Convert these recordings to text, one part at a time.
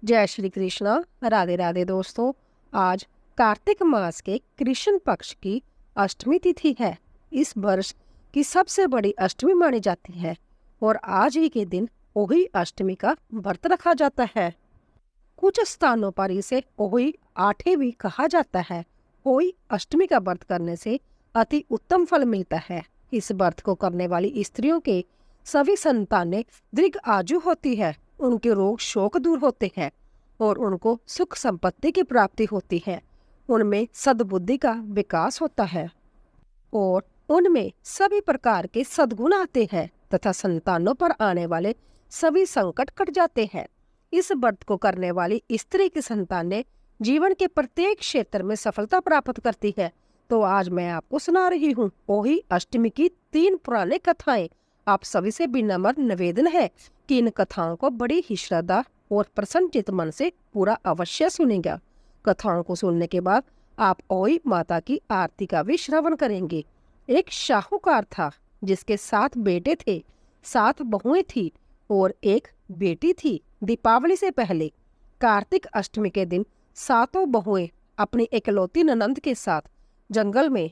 जय श्री कृष्णा। राधे राधे दोस्तों। आज कार्तिक मास के कृष्ण पक्ष की अष्टमी तिथि है। इस वर्ष की सबसे बड़ी अष्टमी मानी जाती है और आज ही के दिन ओही अष्टमी का व्रत रखा जाता है। कुछ स्थानों पर इसे ओही आठे भी कहा जाता है। ओही अष्टमी का व्रत करने से अति उत्तम फल मिलता है। इस व्रत को करने वाली स्त्रियों के सभी संतानें दीर्घ आयु होती है, उनके रोग शोक दूर होते हैं और उनको सुख संपत्ति की प्राप्ति होती है। उनमें सद्बुद्धि का विकास होता है और उनमें सभी प्रकार के सद्गुण आते हैं तथा संतानों पर आने वाले सभी संकट कट जाते हैं। इस व्रत को करने वाली स्त्री की संतानें जीवन के प्रत्येक क्षेत्र में सफलता प्राप्त करती है। तो आज मैं आपको सुना रही हूँ ओही अष्टमी की 3 पुराने कथाएं। आप सभी से विनम्र निवेदन है कि इन कथाओं को बड़ी ही श्रद्धा और प्रसन्नचित मन से पूरा अवश्य सुनेंगे। कथाओं को सुनने के बाद आप ओही माता की आरती का भी श्रवण करेंगे। एक शाहूकार था जिसके 7 बेटे थे, 7 बहुएं थी और एक बेटी थी। दीपावली से पहले कार्तिक अष्टमी के दिन 7 बहुएं अपनी इकलौती ननंद के साथ जंगल में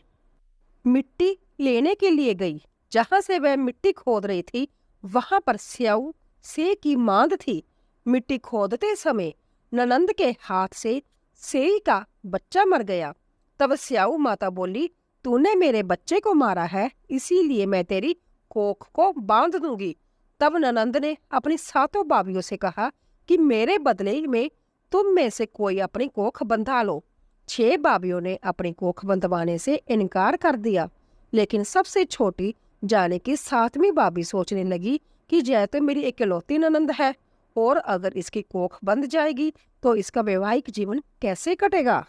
मिट्टी लेने के लिए गई। जहां से वह मिट्टी खोद रही थी वहां पर स्याऊ से की मांद थी। मिट्टी खोदते समय ननंद के हाथ से सेई का बच्चा मर गया। तब स्याऊ माता बोली, तूने मेरे बच्चे को मारा है, इसीलिए मैं तेरी कोख को बांध दूंगी। तब ननंद ने अपनी 7 भाभियों से कहा कि मेरे बदले में तुम में से कोई अपनी कोख बंधा लो। 6 भाभियों ने अपनी कोख बंधवाने से इनकार कर दिया, लेकिन सबसे छोटी जाने की 7वीं भाभी सोचने लगी कि जय तो मेरी इकलौती ननंद है और अगर इसकी कोख बंध जाएगी तो इसका वैवाहिक जीवन कैसे कटेगा।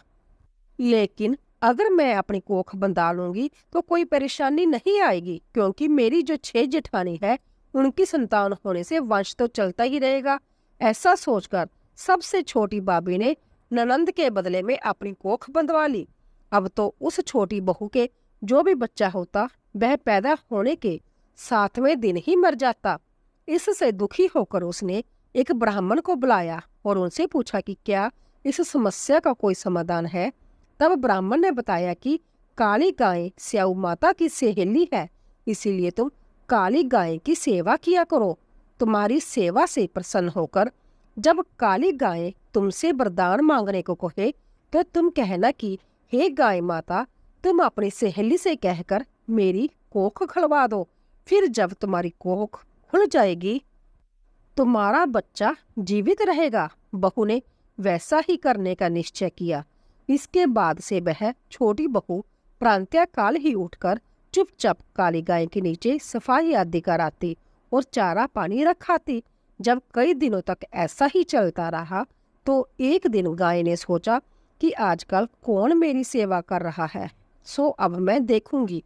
लेकिन अगर मैं अपनी कोख बंधा लूंगी तो कोई परेशानी नहीं आएगी, क्योंकि मेरी जो 6 जेठानी है उनकी संतान होने से वंश तो चलता ही रहेगा। ऐसा सोचकर सबसे छोटी भाभी ने ननंद के बदले में अपनी कोख बंधवा ली। अब तो उस छोटी बहू के जो भी बच्चा होता वह पैदा होने के 7वें दिन ही मर जाता। इससे दुखी होकर उसने एक ब्राह्मण को बुलाया और उनसे पूछा कि क्या इस समस्या का कोई समाधान है। तब ब्राह्मण ने बताया कि काली गाय स्याऊ माता की सहेली है, इसीलिए तुम काली गाय की सेवा किया करो। तुम्हारी सेवा से प्रसन्न होकर जब काली गाय तुमसे वरदान मांगने को कहे तो तुम कहना कि हे गाय माता, तुम अपनी सहेली से कहकर मेरी कोख खुलवा दो। फिर जब तुम्हारी कोख खुल जाएगी तुम्हारा बच्चा जीवित रहेगा। बहू ने वैसा ही करने का निश्चय किया। इसके बाद से वह छोटी बहू प्रातःकाल ही उठकर चुपचाप काली गाय के नीचे सफाई आदि कराती और चारा पानी रखाती। जब कई दिनों तक ऐसा ही चलता रहा तो एक दिन गाय ने सोचा कि आजकल कौन मेरी सेवा कर रहा है, सो अब मैं देखूंगी।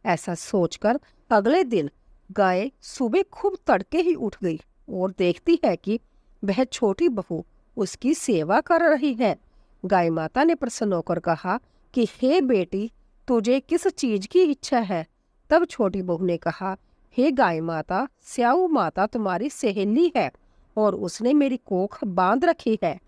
ऐसा सोचकर अगले दिन गाय सुबह खूब तड़के ही उठ गई और देखती है कि वह छोटी बहू उसकी सेवा कर रही है। गाय माता ने प्रसन्न होकर कहा कि हे बेटी, तुझे किस चीज की इच्छा है। तब छोटी बहू ने कहा, हे गाय माता, स्याऊ माता तुम्हारी सहेली है और उसने मेरी कोख बांध रखी है।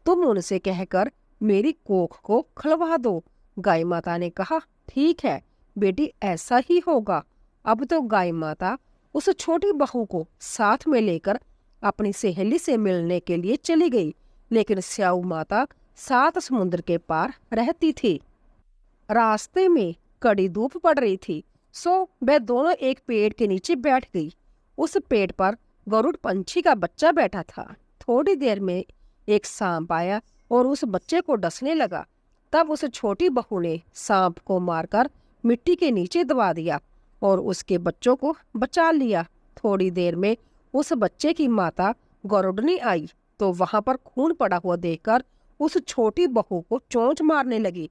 तुम उनसे कहकर मेरी कोख को खुलवा दो। गाय माता ने कहा, ठीक है बेटी, ऐसा ही होगा। अब तो गाय माता उस छोटी बहू को साथ में लेकर अपनी सहेली से मिलने के लिए चली गई, लेकिन स्याऊ माता 7 समुद्र के पार रहती थी। रास्ते में कड़ी धूप पड़ रही थी, सो वह दोनों एक पेड़ के नीचे बैठ गई। उस पेड़ पर गरुड़ पंछी का बच्चा बैठा था। थोड़ी देर में एक सांप आया और उस बच्चे को डसने लगा। तब उस छोटी बहू ने सांप को मारकर मिट्टी के नीचे दबा दिया और उसके बच्चों को बचा लिया। थोड़ी देर में उस बच्चे की माता गरुड़नी आई तो वहां पर खून पड़ा हुआ देखकर उस छोटी बहू को चोंच मारने लगी।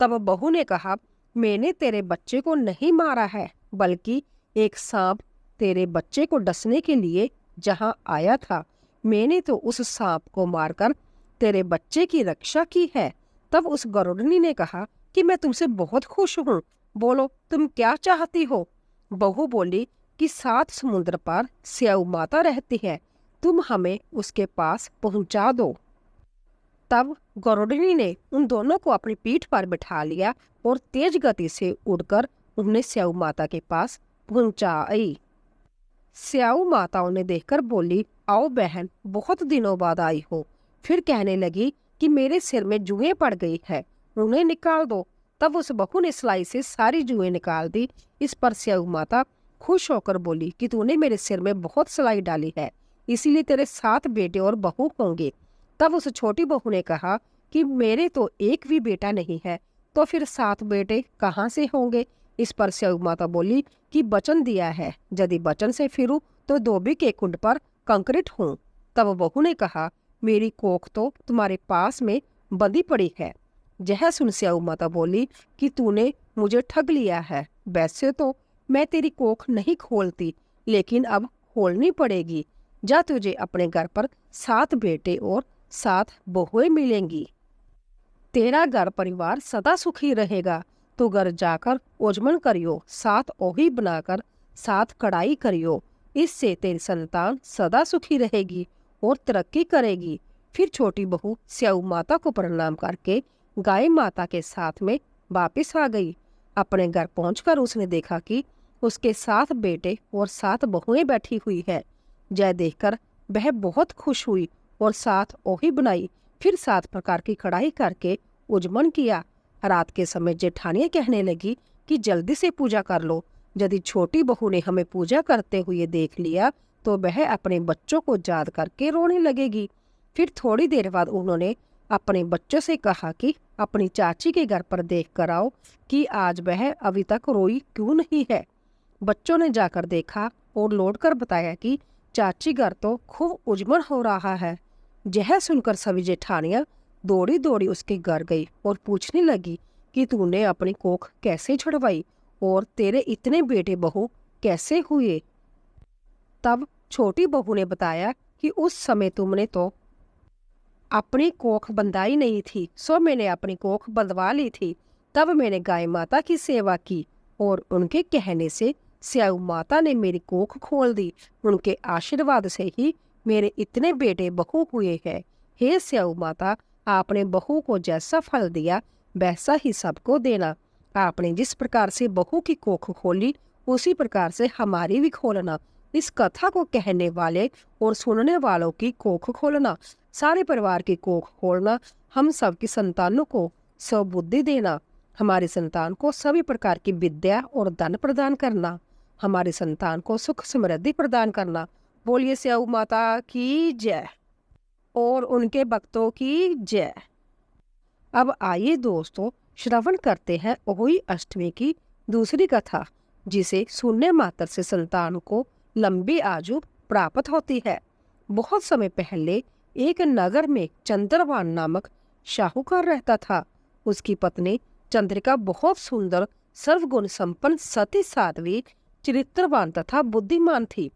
तब बहू ने कहा, मैंने तेरे बच्चे को नहीं मारा है, बल्कि एक सांप तेरे बच्चे को डसने के लिए जहां आया था, मैंने तो उस सांप को मारकर तेरे बच्चे की रक्षा की है। तब उस गरुड़नी ने कहा कि मैं तुमसे बहुत खुश हूँ, बोलो तुम क्या चाहती हो। बहू बोली कि 7 समुद्र पार स्याऊ माता रहती है, तुम हमें उसके पास पहुंचा दो। तब गरुड़नी ने उन दोनों को अपनी पीठ पर बिठा लिया और तेज गति से उड़कर उन्हें स्याऊ माता के पास पहुंचाई। स्याऊ माता उन्हें देखकर बोली, आओ बहन, बहुत दिनों बाद आई हो। फिर कहने लगी कि मेरे सिर में जुएं पड़ गई है, उन्हें निकाल दो। तब उस बहू ने सिलाई से सारी जुएं निकाल दी। इस पर स्याऊ माता खुश होकर बोली कि तूने मेरे सिर में बहुत सिलाई डाली है, इसीलिए तेरे 7 बेटे और बहू होंगे। तब उस छोटी बहू ने कहा कि मेरे तो एक भी बेटा नहीं है, तो फिर 7 बेटे कहाँ से होंगे। इस पर स्याऊ माता बोली कि वचन दिया है, यदि वचन से फिरूं तो धोबी के कुंड पर कंकरित हूँ। तब बहू ने कहा, मेरी कोख तो तुम्हारे पास में बंधी पड़ी है। यह सुन स्याऊ माता बोली कि तूने मुझे ठग लिया है। वैसे तो मैं तेरी कोख नहीं खोलती, लेकिन अब खोलनी पड़ेगी। जा, तुझे अपने घर पर 7 बेटे और 7 बहुएं मिलेंगी। तेरा घर परिवार सदा सुखी रहेगा। तो घर जाकर ओजमन करियो, 7 ओही बनाकर 7 कढ़ाई करियो। इससे तेरी संतान सदा सुखी रहेगी और तरक्की करेगी। फिर छोटी बहू स्याऊ माता को प्रणाम करके गाय माता के साथ में वापिस आ गई। अपने घर पहुंचकर उसने देखा कि उसके 7 बेटे और 7 बहुएं बैठी हुई है। यह देखकर वह बहुत खुश हुई और 7 ओही बनाई। फिर 7 प्रकार की कढ़ाई करके उजमन किया। रात के समय जेठानियां कहने लगी कि जल्दी से पूजा कर लो। यदि छोटी बहू ने हमें पूजा करते हुए देख लिया तो वह अपने बच्चों को याद करके रोने लगेगी। फिर थोड़ी देर बाद उन्होंने अपने बच्चों से कहा कि अपनी चाची के घर पर देख कर आओ कि आज वह अभी तक रोई क्यों नहीं है। बच्चों ने जाकर देखा और लौटकर बताया कि चाची घर तो खूब उजमन हो रहा है। यह सुनकर सभी जेठानियां दौड़ी दौड़ी उसके घर गई और पूछने लगी कि तूने अपनी कोख कैसे छुड़वाई और तेरे इतने बेटे बहू कैसे हुए। तब छोटी बहू ने बताया कि उस समय तुमने तो अपनी कोख बंधाई नहीं थी, सो मैंने अपनी कोख बंधवा ली थी। तब मैंने गाय माता की सेवा की और उनके कहने से स्याऊ माता ने मेरी कोख खोल दी। उनके आशीर्वाद से ही मेरे इतने बेटे बहू हुए हैं। हे स्याऊ माता, आपने बहू को जैसा फल दिया वैसा ही सबको देना। आपने जिस प्रकार से बहू की कोख खोली उसी प्रकार से हमारी भी खोलना। इस कथा को कहने वाले और सुनने वालों की कोख खोलना, सारे परिवार की कोख खोलना, हम सबकी संतानों को स्वबुद्धि देना, हमारी संतान को सभी प्रकार की विद्या और धन प्रदान करना, हमारी संतान को सुख समृद्धि प्रदान करना। बोलिए स्याऊ माता की जय और उनके भक्तों की जय। अब आइए दोस्तों, श्रवण करते हैं ओही अष्टमी की दूसरी कथा, जिसे सुनने मात्र से संतान को लंबी आयु प्राप्त होती है। बहुत समय पहले एक नगर में चंद्रवान नामक शाहूकार रहता था। उसकी पत्नी चंद्रिका बहुत सुंदर, सर्वगुण संपन्न, सती साध्वी, चरित्रवान तथा बुद्धिमान थी।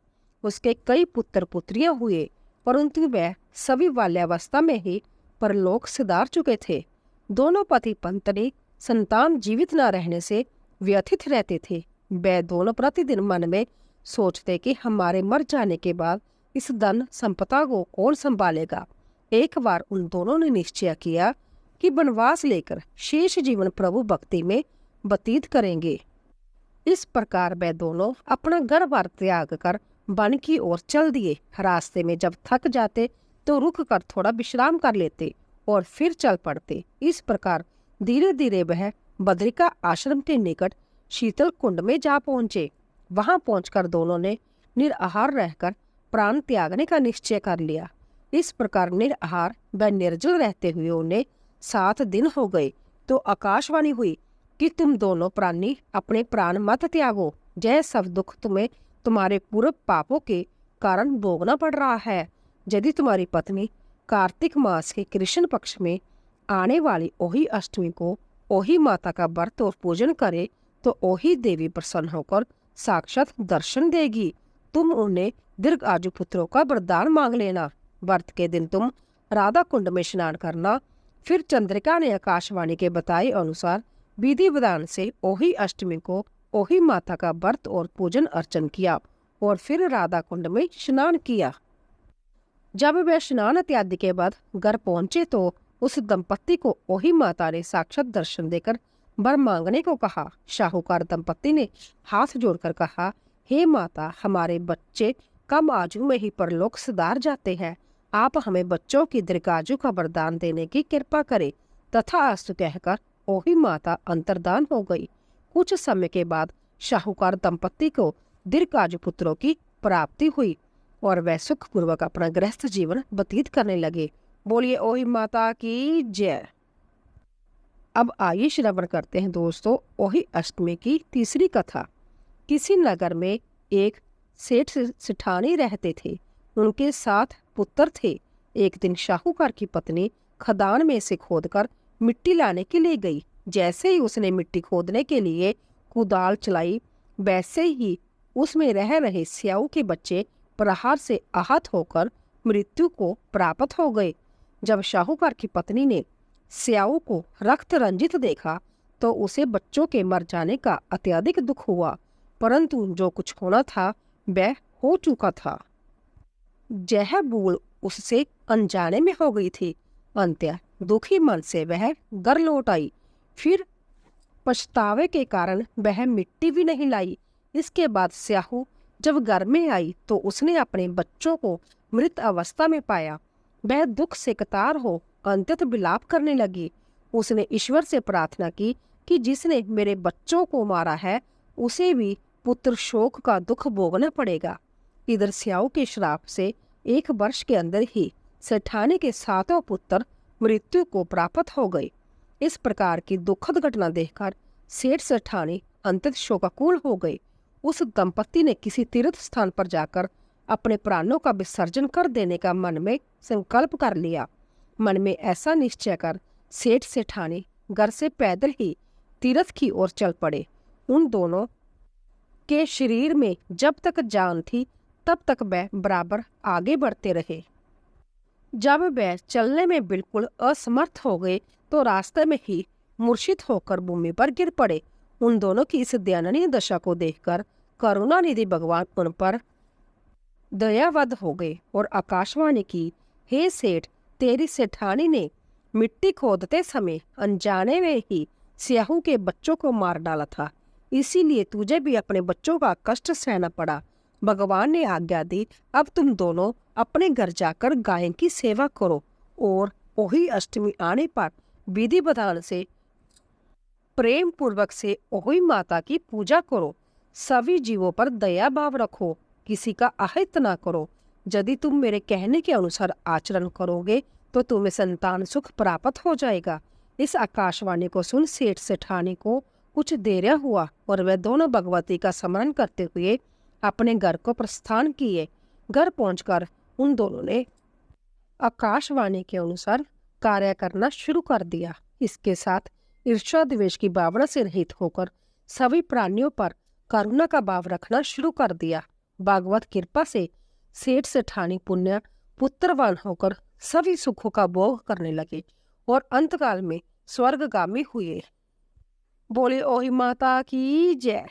उसके कई पुत्र पुत्रियां हुए, परंतु वह सभी बाल्यावस्था में ही परलोक सिधार चुके थे। दोनों पति पत्नी संतान जीवित न रहने से व्यथित रहते थे। वे दोनों प्रतिदिन मन में सोचते कि हमारे मर जाने के बाद इस धन संपदा को कौन संभालेगा। एक बार उन दोनों ने निश्चय किया कि वनवास लेकर शेष जीवन प्रभु भक्ति में व्यतीत करेंगे। इस प्रकार वे दोनों अपना घर बार त्याग कर वन की ओर चल दिए। रास्ते में जब थक जाते तो रुक कर थोड़ा विश्राम कर लेते और फिर चल पड़ते। इस प्रकार धीरे धीरे वह बद्रिका आश्रम के निकट शीतल कुंड में जा पहुंचे। वहां पहुंचकर दोनों ने निराहार रहकर प्राण त्यागने का निश्चय कर लिया। इस प्रकार निराहार व निर्जल रहते हुए उन्हें 7 दिन हो गए तो आकाशवाणी हुई कि तुम दोनों प्राणी अपने प्राण मत त्यागो। यह सब दुख तुम्हें तुम्हारे पूर्व पापों के कारण भोगना पड़ रहा है। यदि तुम्हारी पत्नी कार्तिक मास के कृष्ण पक्ष में आने वाली ओही अष्टमी को ओही माता का व्रत और पूजन करे तो ओही देवी प्रसन्न होकर साक्षात दर्शन देगी। तुम उन्हें दीर्घ आयु पुत्रों का वरदान मांग लेना। व्रत के दिन तुम राधा कुंड में स्नान करना। फिर चंद्रिका ने आकाशवाणी के बताए अनुसार विधि विधान से ओही अष्टमी को ओही माता का व्रत और पूजन अर्चन किया और फिर राधा कुंड में स्नान किया। जब वे स्नान इत्यादि के बाद घर पहुंचे तो उस दंपत्ति को ओही माता ने साक्षात दर्शन देकर वर मांगने को कहा। शाहूकार दंपत्ति ने हाथ जोड़कर कहा, हे माता, हमारे बच्चे कम आयु में ही परलोक सिधार जाते हैं। आप हमें बच्चों की दीर्घायु का वरदान देने की कृपा करें। तथास्तु कहकर ओही माता अंतर्धान हो गई। कुछ समय के बाद शाहूकार दंपत्ति को दीर्घायु पुत्रों की प्राप्ति हुई और वह सुखपूर्वक अपना गृहस्थ जीवन व्यतीत करने लगे। बोलिए ओही माता की जय। अब आइए श्रवण करते हैं दोस्तों ओही अष्टमी की तीसरी कथा। किसी नगर में एक सेठ सेठानी रहते थे। उनके 7 पुत्र थे। एक दिन शाहूकार की पत्नी खदान में से खोदकर मिट्टी लाने के लिए गई। जैसे ही उसने मिट्टी खोदने के लिए कुदाल चलाई, वैसे ही उसमें रह रहे स्याऊ के बच्चे प्रहार से आहत होकर मृत्यु को प्राप्त हो गए। जब शाहूकार की पत्नी ने स्याऊ को रक्त रंजित देखा तो उसे बच्चों के मर जाने का अत्यधिक दुख हुआ, परंतु जो कुछ होना था वह हो चुका था। यह भूल उससे अनजाने में हो गई थी। अंत्य दुखी मन से वह घर लौट आई। फिर पछतावे के कारण वह मिट्टी भी नहीं लाई। इसके बाद स्याहू जब घर में आई तो उसने अपने बच्चों को मृत अवस्था में पाया। वह दुख से कतार हो अंततः विलाप करने लगी। उसने ईश्वर से प्रार्थना की कि जिसने मेरे बच्चों को मारा है उसे भी पुत्र शोक का दुख भोगना पड़ेगा। इधर स्याऊ के श्राप से 1 वर्ष के अंदर ही सेठानी के 7 पुत्र मृत्यु को प्राप्त हो गए। इस प्रकार की दुखद घटना देखकर सेठ सेठानी अंततः शोकाकुल हो गए। उस दंपत्ति ने किसी तीर्थ स्थान पर जाकर अपने प्राणों का विसर्जन कर देने का मन में संकल्प कर लिया। मन में ऐसा निश्चय कर सेठ सेठानी घर से पैदल ही तीर्थ की ओर चल पड़े। उन दोनों के शरीर में जब तक जान थी तब तक वह बराबर आगे बढ़ते रहे। जब वह चलने में बिल्कुल असमर्थ हो गए तो रास्ते में ही मूर्छित होकर भूमि पर गिर पड़े। उन दोनों की इस दयनीय दशा को देखकर करुणानिधि भगवान उन पर दयावद हो गए और आकाशवाणी की, हे सेठ, तेरी सेठानी ने मिट्टी खोदते समय अनजाने में ही स्याहू के बच्चों को मार डाला था, इसीलिए तुझे भी अपने बच्चों का कष्ट सहना पड़ा। भगवान ने आज्ञा दी, अब तुम दोनों अपने घर जाकर गाय की सेवा करो और ओही अष्टमी आने पर विधि विधान से प्रेम पूर्वक से ओही माता की पूजा करो। सभी जीवों पर दया भाव रखो, किसी का अहित ना करो। यदि तुम मेरे कहने के अनुसार आचरण करोगे तो तुम्हें संतान सुख प्राप्त हो जाएगा। इस आकाशवाणी को सुन सेठ सेठानी को कुछ देर हुआ और वे दोनों भगवती का स्मरण करते हुए अपने घर को प्रस्थान किए। घर पहुंचकर उन दोनों ने आकाशवाणी के अनुसार कार्य करना शुरू कर दिया। इसके साथ ईर्ष्या द्वेष की भावना से रहित होकर सभी प्राणियों पर करुणा का भाव रखना शुरू कर दिया। भागवत कृपा से सेठ सेठानी पुण्य पुत्रवान होकर सभी सुखों का भोग करने लगे और अंतकाल में स्वर्गगामी हुए। बोले ओही माता की जय।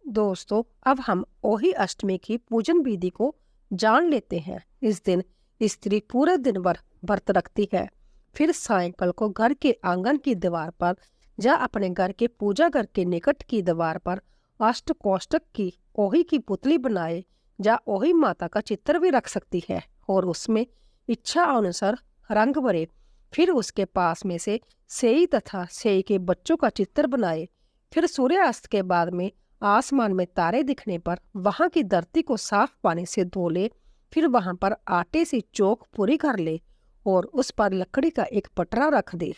दोस्तों, अब हम ओही अष्टमी की पूजन विधि को जान लेते हैं। इस दिन स्त्री पूरे दिन भर व्रत रखती है। फिर सायंकाल को घर के आंगन की दीवार पर या अपने घर के पूजा घर के निकट की दीवार पर अष्टकोष्ठक की ओही की पुतली बनाए या ओही माता का चित्र भी रख सकती है और उसमें इच्छा अनुसार रंग भरे। फिर उसके पास में से सेई तथा सेई के बच्चों का चित्र बनाए। फिर सूर्यास्त के बाद में आसमान में तारे दिखने पर वहां की धरती को साफ पानी से धो ले। फिर वहां पर आटे से चौक पूरी कर ले और उस पर लकड़ी का एक पटरा रख दे।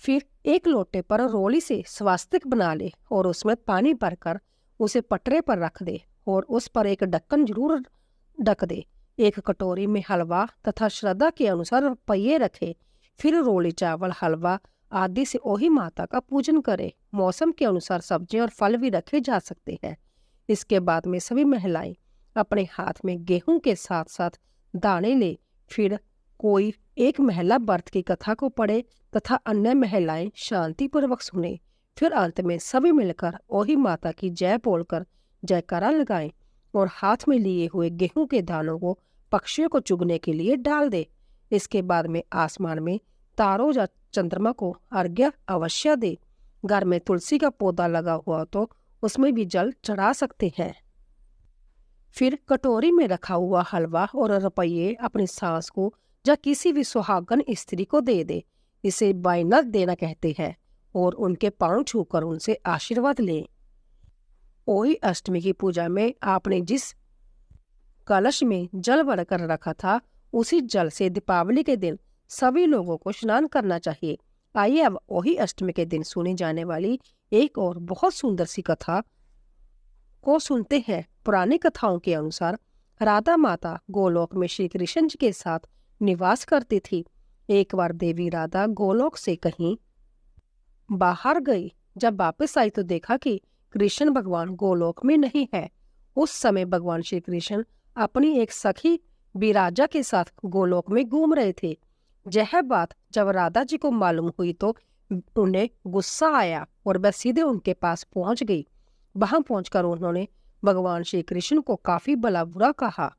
फिर एक लोटे पर रोली से स्वास्तिक बना ले और उसमें पानी भरकर उसे पटरे पर रख दे और उस पर एक ढक्कन जरूर ढक दे। एक कटोरी में हलवा तथा श्रद्धा के अनुसार पहिए रखे। फिर रोली चावल हलवा आदि से ओही माता का पूजन करे। मौसम के अनुसार सब्जियां और फल भी रखे जा सकते हैं। इसके बाद में सभी महिलाएं अपने हाथ में गेहूं के साथ साथ दाने ले। फिर कोई एक महिला व्रत की कथा को पढ़े तथा अन्य महिलाएं शांति पूर्वक सुने। फिर अंत में सभी मिलकर ओही माता की जय बोलकर जयकारा लगाएं और हाथ में लिए हुए गेहूं के दानों को पक्षियों को चुगने के लिए डाल दे। इसके बाद में आसमान में तारों या चंद्रमा को अर्घ्य अवश्य दे। घर में तुलसी का पौधा लगा हुआ तो उसमें भी जल चढ़ा सकते हैं। फिर कटोरी में रखा हुआ हलवा और रुपये अपनी सास को या किसी भी सुहागन स्त्री को दे दे। इसे बाइनर देना कहते हैं और उनके पांव छूकर उनसे आशीर्वाद लें। ओही अष्टमी की पूजा में आपने जिस कलश में जल भरकर रखा था उसी जल से दीपावली के दिन सभी लोगों को स्नान करना चाहिए। आइए अब ओही अष्टमी के दिन सुनी जाने वाली एक और बहुत सुंदर सी कथा को सुनते हैं। पुरानी कथाओं के अनुसार राधा माता गोलोक में श्री कृष्ण जी के साथ निवास करती थी। एक बार देवी राधा गोलोक से कहीं बाहर गई। जब वापस आई तो देखा कि कृष्ण भगवान गोलोक में नहीं है। उस समय भगवान श्री कृष्ण अपनी एक सखी विराजा के साथ गोलोक में घूम रहे थे। यह बात जब राधा जी को मालूम हुई तो उन्हें गुस्सा आया और वह सीधे उनके पास पहुंच गई। वहां पहुंचकर उन्होंने भगवान श्री कृष्ण को काफी भला बुरा कहा।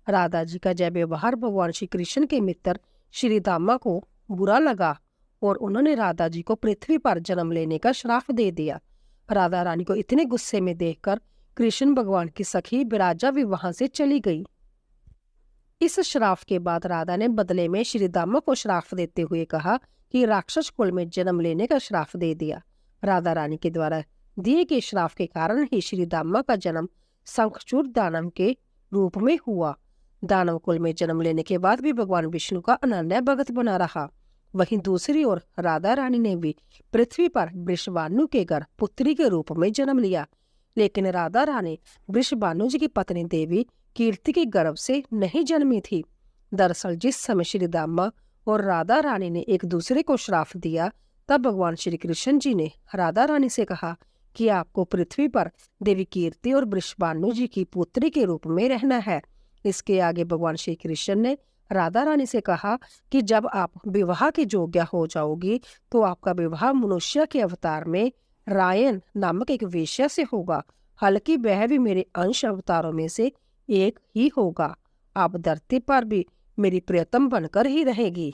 राधा जी का जय व्यवहार भगवान श्री कृष्ण के मित्र श्री दामा को बुरा लगा और उन्होंने राधा जी को पृथ्वी पर जन्म लेने का श्राप दे दिया। राधा रानी को इतने गुस्से में देखकर कृष्ण भगवान की सखी विराजा भी वहां से चली गई। इस श्राप के बाद राधा ने बदले में श्री दामा को श्राप देते हुए कहा कि राक्षस कुल में जन्म लेने का श्राप दे दिया। राधा रानी के द्वारा दिए गए श्राप के कारण ही श्री दामा का जन्म शंखचूड़ दानव के रूप में हुआ। दानव कुल में जन्म लेने के बाद भी भगवान विष्णु का अनन्य भगत बना रहा। वहीं दूसरी ओर राधा रानी ने भी पृथ्वी पर वृषभानु के घर पुत्री के रूप में जन्म लिया। लेकिन राधा रानी वृषभानु जी की पत्नी देवी कीर्ति के गर्भ से नहीं जन्मी थी। दरअसल जिस समय श्री दामा और राधा रानी ने एक दूसरे को श्राप दिया तब भगवान श्री कृष्ण जी ने राधा रानी से कहा कि आपको पृथ्वी पर देवी कीर्ति और वृषभानु जी की पुत्री के रूप में रहना है। इसके आगे भगवान श्री कृष्ण ने राधा रानी से कहा कि जब आप विवाह की योग्य हो जाओगी तो आपका विवाह मनुष्य के अवतार में रायन नामक एक वेश्या से होगा। हालांकि वह भी मेरे अंश अवतारों में से एक ही होगा। आप धरती पर भी मेरी प्रियतम बनकर ही रहेगी,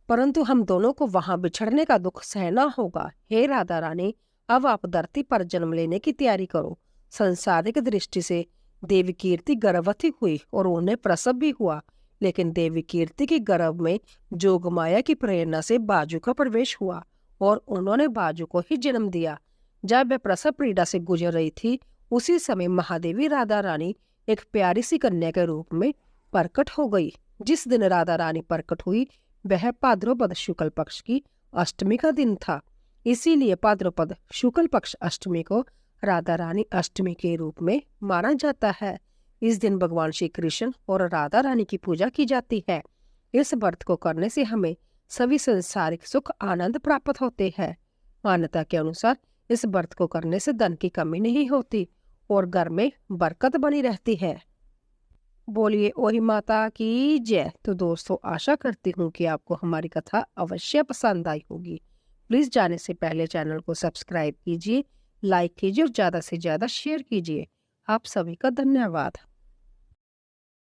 परंतु हम दोनों को वहां बिछड़ने का दुख सहना होगा। हे राधा रानी, अब आप धरती पर जन्म लेने की तैयारी करो। संसारिक दृष्टि से देवी कीर्ति गर्भवती हुई और उन्हें प्रसव भी हुआ। लेकिन देवी कीर्ति के गर्भ में जोगमाया की प्रेरणा से बाजू का प्रवेश हुआ और उन्होंने बाजू को ही जन्म दिया। जब वह प्रसव पीड़ा से गुजर रही थी उसी समय महादेवी राधा रानी एक प्यारी सी कन्या के रूप में प्रकट हो गई। जिस दिन राधा रानी प्रकट हुई वह भाद्रपद शुक्ल पक्ष की अष्टमी का दिन था। इसीलिए भाद्रपद शुक्ल पक्ष अष्टमी को राधा रानी अष्टमी के रूप में माना जाता है। इस दिन भगवान श्री कृष्ण और राधा रानी की पूजा की जाती है। इस व्रत को करने से हमें सभी संसारिक सुख आनंद प्राप्त होते हैं। मान्यता के अनुसार इस व्रत को करने से धन की कमी नहीं होती और घर में बरकत बनी रहती है। बोलिए ओही माता की जय। तो दोस्तों, आशा करती हूँ कि आपको हमारी कथा अवश्य पसंद आई होगी। प्लीज जाने से पहले चैनल को सब्सक्राइब कीजिए, लाइक कीजिए और ज्यादा से ज्यादा शेयर कीजिए। आप सभी का धन्यवाद।